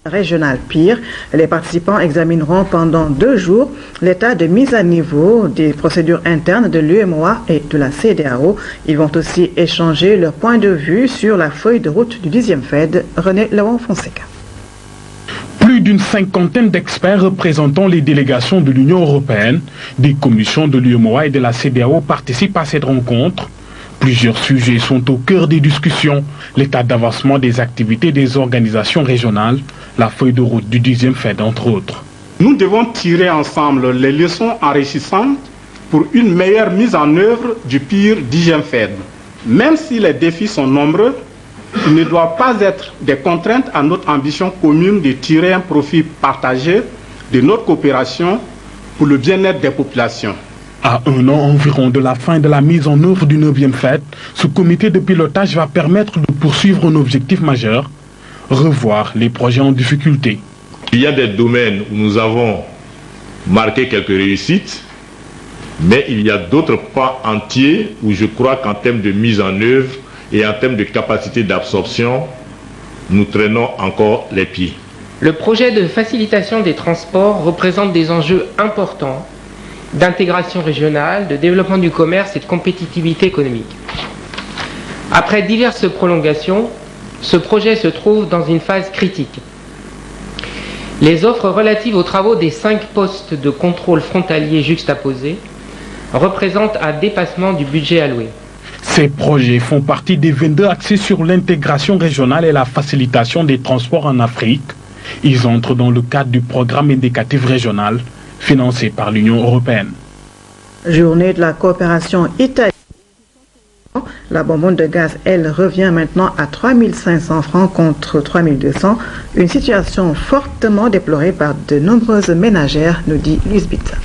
Régional Pire. Les participants examineront pendant 2 jours l'état de mise à niveau des procédures internes de l'UEMOA et de la CEDEAO. Ils vont aussi échanger leur point de vue sur la feuille de route du 10e FED. René Lawon-Fonseca. Plus d'une 50aine d'experts représentant les délégations de l'Union européenne, des commissions de l'UEMOA et de la CEDEAO participent à cette rencontre. Plusieurs sujets sont au cœur des discussions. L'état d'avancement des activités des organisations régionales, la feuille de route du 10e FED, entre autres. Nous devons tirer ensemble les leçons enrichissantes pour une meilleure mise en œuvre du pire 10e FED. Même si les défis sont nombreux, il ne doit pas être des contraintes à notre ambition commune de tirer un profit partagé de notre coopération pour le bien-être des populations. À 1 an environ de la fin de la mise en œuvre du 9e FED, ce comité de pilotage va permettre de poursuivre un objectif majeur, revoir les projets en difficulté. Il y a des domaines où nous avons marqué quelques réussites, mais il y a d'autres pas entiers où je crois qu'en termes de mise en œuvre et en termes de capacité d'absorption, nous traînons encore les pieds. Le projet de facilitation des transports représente des enjeux importants d'intégration régionale, de développement du commerce et de compétitivité économique. Après diverses prolongations, ce projet se trouve dans une phase critique. Les offres relatives aux travaux des 5 postes de contrôle frontalier juxtaposés représentent un dépassement du budget alloué. Ces projets font partie des 22 axés sur l'intégration régionale et la facilitation des transports en Afrique. Ils entrent dans le cadre du programme indicatif régional financé par l'Union européenne. Journée de la coopération italienne. La bonbonne de gaz, elle, revient maintenant à 3 500 francs contre 3 200. Une situation fortement déplorée par de nombreuses ménagères, nous dit Luis Bitta.